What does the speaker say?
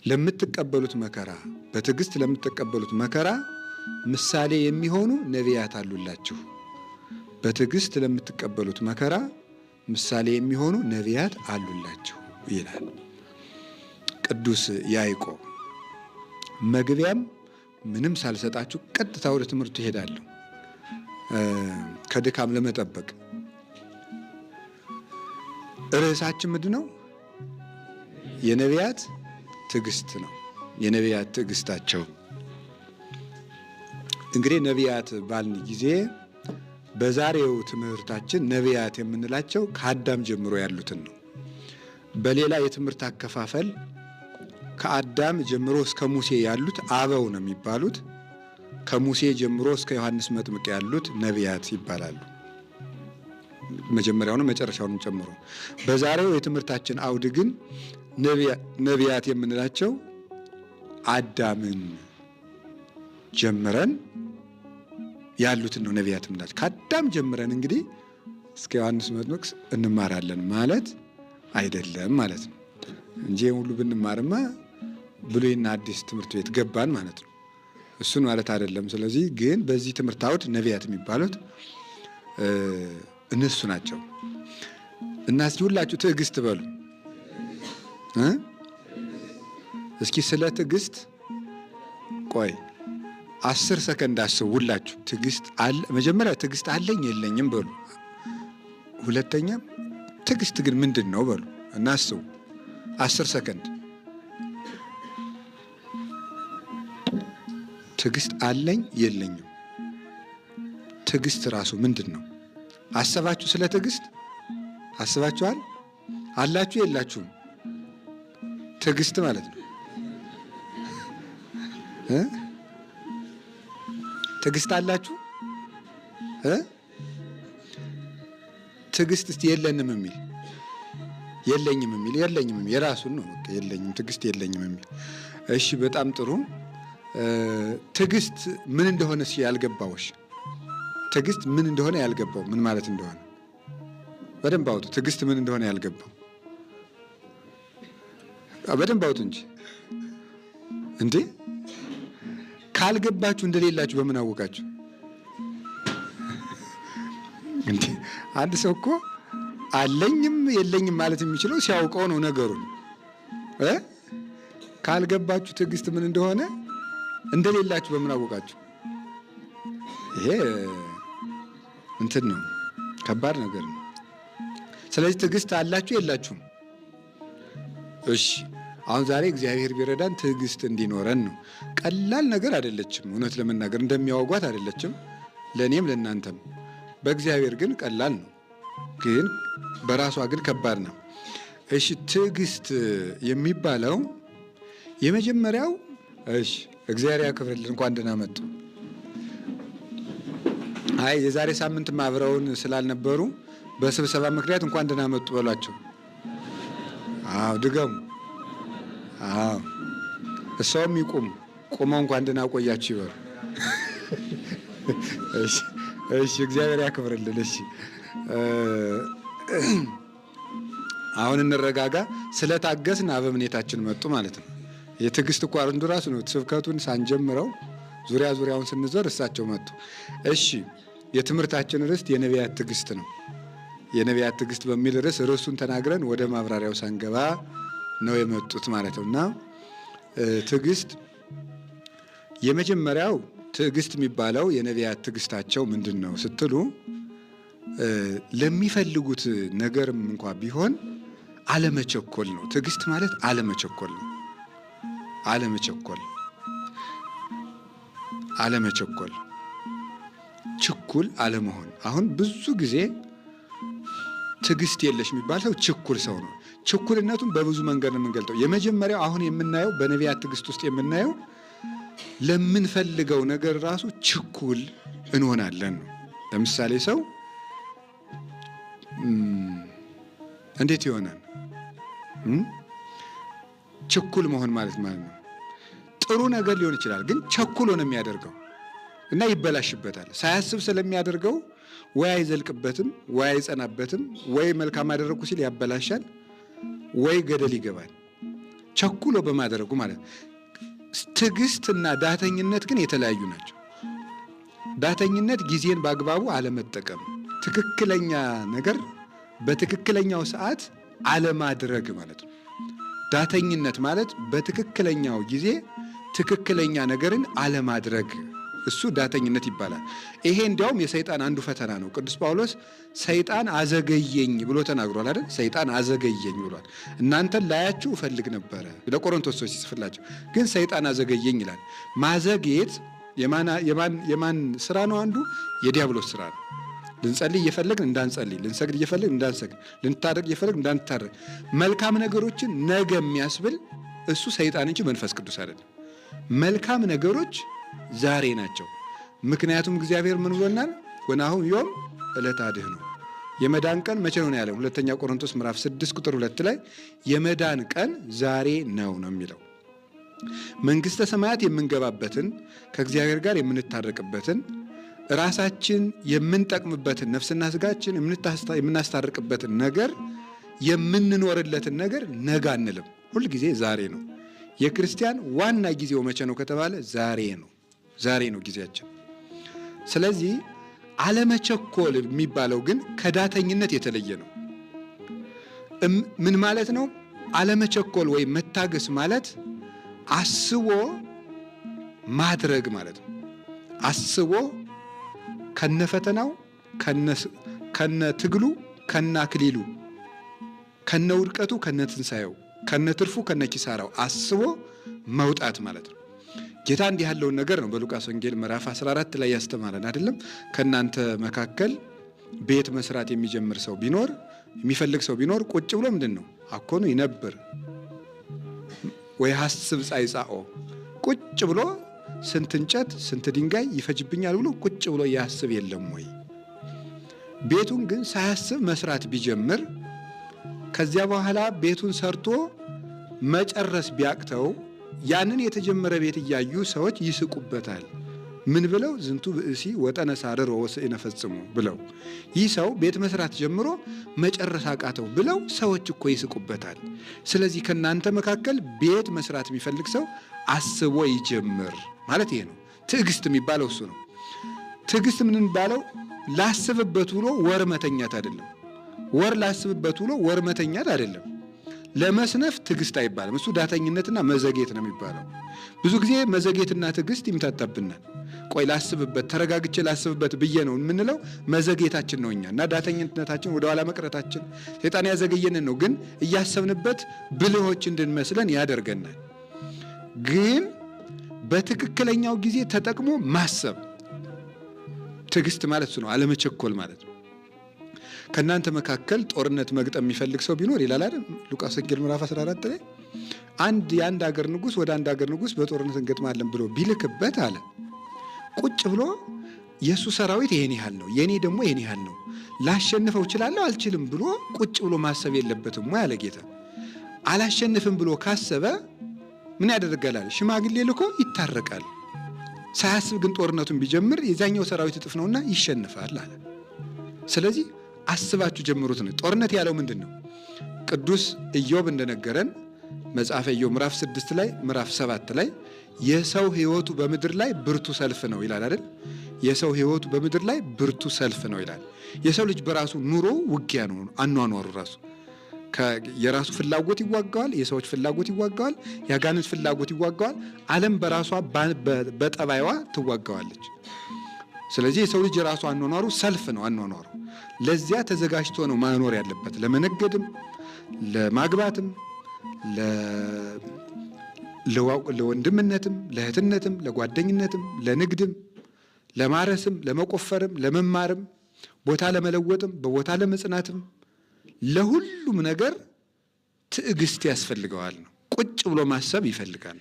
ለምትቀበሉት መከራ በትዕግስት ለምትቀበሉት መከራ ምሳሌ የሚሆኑ ነቢያት አሉላችሁ። በትዕግስት ለምትቀበሉት መከራ ምሳሌ የሚሆኑ ነቢያት አሉላችሁ ይላል ቅዱስ ያዕቆብ። መግቢያም ምንም ሳልሰጣችሁ ቀጥታ ወደ ትምህርቱ እሄዳለሁ ከድካም ለመጠበቅ። ርዕሳችን ምንድን ነው? የነቢያት ትዕግስት ነው። የነቢያት ትዕግስታቸው። እንግዲህ ነቢያት ባልን ጊዜ በዛሬው ትምህርታችን ነቢያት የምንላቸው ከአዳም ጀምሮ ያሉትን ነው። በሌላ የትምህርት አከፋፈል ከአዳም ጀምሮ እስከ ሙሴ ያሉት አበው ነው የሚባሉት። ከሙሴ ጀምሮ እስከ ዮሐንስ መጥምቅ ያሉት ነቢያት ይባላሉ። መጀመሪያውንም መጨረሻውንም ጨምሮ። በዛሬው የትምህርታችን አውድ ግን ነቢያት የምንላቸው አዳምን ጀምረን ያሉትን ነው ነቢያት የምንላቸው። ከአዳም ጀምረን እንግዲህ እስከ ዮሐንስ መጥምቅ እንማራለን ማለት አይደለም ማለት ነው እንጂ ሁሉ ብንማርማ ብሉይና አዲስ ትምህርት ቤት ገባን ማለት ነው። እሱን ማለት አይደለም። ስለዚህ ግን በዚህ ትምህርት አውድ ነቢያት የሚባሉት እነሱ ናቸው እና እስኪ ሁላችሁ ትዕግስት በሉ። እስኪ ስለ ትዕግስት ቆይ 10 ሰከንድ አስቡ ሁላችሁ። ትዕግስት አለ መጀመሪያ ትዕግስት አለኝ የለኝም በሉ። ሁለተኛም ትዕግስት ግን ምንድን ነው በሉ እና አስቡ 10 ሰከንድ። ትዕግስት አለኝ የለኝም። ትዕግስት ራሱ ምንድን ነው? አሰባችሁ? ስለ ትዕግስት አስባችኋል? አላችሁ የላችሁም? ትዕግስት ማለት ነው ትዕግስት አላችሁ? ትዕግስት እስቲ የለንም የሚል የለኝም የሚል የለኝም የሚል የራሱን ነው። የለኝም ትዕግስት የለኝም የሚል እሺ፣ በጣም ጥሩ። ትዕግስት ምን እንደሆነ እስኪ ያልገባውሽ፣ ትዕግስት ምን እንደሆነ ያልገባው ምን ማለት እንደሆነ በደንብ አውጡ። ትዕግስት ምን እንደሆነ ያልገባው በደንብ አውጡ እንጂ እንዴ! ካልገባችሁ እንደሌላችሁ በምን አወቃችሁ እንዴ? አንድ ሰው እኮ አለኝም የለኝም ማለት የሚችለው ሲያውቀው ነው ነገሩን። ካልገባችሁ ትዕግስት ምን እንደሆነ እንደሌላችሁ በምን አወቃችሁ? ይሄ እንትን ነው፣ ከባድ ነገር ነው። ስለዚህ ትዕግስት አላችሁ የላችሁም? እሺ አሁን ዛሬ እግዚአብሔር ቢረዳን ትዕግስት እንዲኖረን ነው። ቀላል ነገር አይደለችም፣ እውነት ለመናገር እንደሚያወጓት አይደለችም፣ ለእኔም ለእናንተም። በእግዚአብሔር ግን ቀላል ነው፣ ግን በራሷ ግን ከባድ ነው። እሺ ትዕግስት የሚባለው የመጀመሪያው እሺ እግዚአብሔር ያክብርልን፣ እንኳን ደህና መጡ። አይ የዛሬ ሳምንት አብረውን ስላልነበሩ በስብሰባ ምክንያት እንኳን ደህና መጡ በሏቸው። አዎ ድገሙ። አዎ እሷም ይቁም፣ ቁመው እንኳን ደህና ቆያችሁ ይበሉ። እሺ እግዚአብሔር ያክብርልን። እሺ አሁን እንረጋጋ። ስለታገስን አበምኔታችን መጡ ማለት ነው። የትዕግስት እኮ አንዱ ራሱ ነው። ስብከቱን ሳንጀምረው ዙሪያውን ስንዞር እሳቸው መጡ። እሺ የትምህርታችን ርዕስ የነቢያት ትዕግስት ነው። የነቢያት ትዕግስት በሚል ርዕሱን ተናግረን ወደ ማብራሪያው ሳንገባ ነው የመጡት ማለት ነው። እና ትዕግስት የመጀመሪያው ትዕግስት የሚባለው የነቢያት ትዕግስታቸው ምንድን ነው ስትሉ ለሚፈልጉት ነገርም እንኳ ቢሆን አለመቸኮል ነው። ትዕግስት ማለት አለመቸኮል ነው። አለመቸኮል ችኩል አለመሆን። አሁን ብዙ ጊዜ ትዕግስት የለሽ የሚባል ሰው ችኩል ሰው ነው። ችኩልነቱን በብዙ መንገድ ነው የምንገልጠው። የመጀመሪያው አሁን የምናየው በነቢያት ትዕግስት ውስጥ የምናየው ለምንፈልገው ነገር ራሱ ችኩል እንሆናለን ነው። ለምሳሌ ሰው እንዴት ይሆናል? ችኩል መሆን ማለት ነው ጥሩ ነገር ሊሆን ይችላል፣ ግን ቸኩሎ ነው የሚያደርገው እና ይበላሽበታል። ሳያስብ ስለሚያደርገው ወይ አይዘልቅበትም፣ ወይ አይጸናበትም፣ ወይ መልካም አደረግኩ ሲል ያበላሻል፣ ወይ ገደል ይገባል። ቸኩሎ በማድረጉ ማለት ነው። ትዕግስትና ዳተኝነት ግን የተለያዩ ናቸው። ዳተኝነት ጊዜን በአግባቡ አለመጠቀም፣ ትክክለኛ ነገር በትክክለኛው ሰዓት አለማድረግ ማለት ነው። ዳተኝነት ማለት በትክክለኛው ጊዜ ትክክለኛ ነገርን አለማድረግ፣ እሱ ዳተኝነት ይባላል። ይሄ እንዲያውም የሰይጣን አንዱ ፈተና ነው። ቅዱስ ጳውሎስ ሰይጣን አዘገየኝ ብሎ ተናግሯል አይደል? ሰይጣን አዘገየኝ ብሏል። እናንተን ላያችሁ እፈልግ ነበረ ለቆሮንቶስ ሰዎች ሲጽፍላቸው፣ ግን ሰይጣን አዘገየኝ ይላል። ማዘግየት የማን ስራ ነው? አንዱ የዲያብሎስ ስራ ነው። ልንጸልይ እየፈለግን እንዳንጸልይ፣ ልንሰግድ እየፈለግን እንዳንሰግድ፣ ልንታረቅ እየፈለግን እንዳንታረቅ፣ መልካም ነገሮችን ነገ የሚያስብል እሱ ሰይጣን እንጂ መንፈስ ቅዱስ አይደለም። መልካም ነገሮች ዛሬ ናቸው። ምክንያቱም እግዚአብሔር ምን ብሎናል? ወናሁ ዮም ዕለተ አድኅኖ፣ የመዳን ቀን መቼ ነው ያለው? ሁለተኛ ቆሮንቶስ ምዕራፍ 6 ቁጥር 2 ላይ የመዳን ቀን ዛሬ ነው የሚለው። መንግሥተ ሰማያት የምንገባበትን፣ ከእግዚአብሔር ጋር የምንታረቅበትን፣ ራሳችን የምንጠቅምበትን፣ ነፍስና ስጋችን የምናስታርቅበትን ነገር የምንኖርለትን ነገር ነገ አንልም። ሁል ጊዜ ዛሬ ነው። የክርስቲያን ዋና ጊዜው መቼ ነው ከተባለ ዛሬ ነው። ዛሬ ነው ጊዜያችን። ስለዚህ አለመቸኮል የሚባለው ግን ከዳተኝነት የተለየ ነው። ምን ማለት ነው? አለመቸኮል ወይም መታገስ ማለት አስቦ ማድረግ ማለት ነው። አስቦ ከነፈተናው፣ ከነትግሉ፣ ከነአክሊሉ፣ ከነውድቀቱ፣ ከነትንሳኤው፣ ከነትርፉ፣ ከነኪሳራው አስቦ መውጣት ማለት ነው። ጌታ እንዲህ ያለውን ነገር ነው በሉቃስ ወንጌል ምዕራፍ 14 ላይ ያስተማረን አይደለም? ከእናንተ መካከል ቤት መስራት የሚጀምር ሰው ቢኖር፣ የሚፈልግ ሰው ቢኖር ቁጭ ብሎ ምንድን ነው አኮኑ ይነብር ወይ ሐስብ ጻይጻኦ፣ ቁጭ ብሎ ስንት እንጨት ስንት ድንጋይ ይፈጅብኛል ብሎ ቁጭ ብሎ ያስብ የለም ወይ? ቤቱን ግን ሳያስብ መስራት ቢጀምር ከዚያ በኋላ ቤቱን ሰርቶ መጨረስ ቢያቅተው ያንን የተጀመረ ቤት እያዩ ሰዎች ይስቁበታል። ምን ብለው? ዝንቱ ብእሲ ወጠነ ሳርሮ ወስእነ ፈጽሞ ብለው። ይህ ሰው ቤት መስራት ጀምሮ መጨረስ አቃተው ብለው ሰዎች እኮ ይስቁበታል። ስለዚህ ከእናንተ መካከል ቤት መስራት የሚፈልግ ሰው አስቦ ይጀምር ማለት ይሄ ነው። ትዕግስት የሚባለው እሱ ነው። ትዕግስት ምን የሚባለው? ላስብበት ብሎ ወር መተኛት አይደለም። ወር ላስብበት ብሎ ወር መተኛት አይደለም። ለመስነፍ ትዕግስት አይባልም። እሱ ዳተኝነትና መዘጌት ነው የሚባለው። ብዙ ጊዜ መዘጌትና ትዕግስት ይምታታብናል። ቆይ ላስብበት፣ ተረጋግቼ ላስብበት ብዬ ነው የምንለው። መዘጌታችን ነው እኛ እና ዳተኝነታችን ወደኋላ መቅረታችን ሰይጣን ያዘገየንን ነው። ግን እያሰብንበት ብልሆች እንድንመስለን ያደርገናል። ግን በትክክለኛው ጊዜ ተጠቅሞ ማሰብ ትዕግስት ማለት እሱ ነው። አለመቸኮል ማለት ነው። ከእናንተ መካከል ጦርነት መግጠም የሚፈልግ ሰው ቢኖር ይላል አይደል? ሉቃስ ወንጌል ምዕራፍ 14 ላይ የአንድ ሀገር ንጉሥ ወደ አንድ ሀገር ንጉሥ በጦርነት እንገጥማለን ብሎ ቢልክበት አለ ቁጭ ብሎ የእሱ ሰራዊት ይሄን ያህል ነው፣ የእኔ ደግሞ ይሄን ያህል ነው፣ ላሸንፈው እችላለሁ አልችልም ብሎ ቁጭ ብሎ ማሰብ የለበትም ወይ አለ ጌታ። አላሸንፍም ብሎ ካሰበ ምን ያደርጋል? ሽማግሌ ልኮ ይታረቃል። ሳያስብ ግን ጦርነቱን ቢጀምር የዛኛው ሰራዊት እጥፍ ነውና ይሸንፋል አለ። ስለዚህ አስባችሁ ጀምሩት ነው። ጦርነት ያለው ምንድን ነው? ቅዱስ ኢዮብ እንደነገረን መጽሐፈ ኢዮብ ምዕራፍ 6 ላይ ምዕራፍ 7 ላይ የሰው ሕይወቱ በምድር ላይ ብርቱ ሰልፍ ነው ይላል አይደል? የሰው ሕይወቱ በምድር ላይ ብርቱ ሰልፍ ነው ይላል። የሰው ልጅ በራሱ ኑሮ ውጊያ ነው። አኗኗሩ ራሱ የራሱ ፍላጎት ይዋጋዋል፣ የሰዎች ፍላጎት ይዋጋዋል፣ የአጋንንት ፍላጎት ይዋጋዋል። ዓለም በራሷ በጠባይዋ ትዋጋዋለች። ስለዚህ የሰው ልጅ የራሱ አኗኗሩ ሰልፍ ነው አኗኗሩ። ለዚያ ተዘጋጅቶ ነው ማኖር ያለበት። ለመነገድም፣ ለማግባትም፣ ለወንድምነትም፣ ለእህትነትም፣ ለጓደኝነትም፣ ለንግድም፣ ለማረስም፣ ለመቆፈርም፣ ለመማርም፣ ቦታ ለመለወጥም፣ በቦታ ለመጽናትም፣ ለሁሉም ነገር ትዕግስት ያስፈልገዋል ነው። ቁጭ ብሎ ማሰብ ይፈልጋል።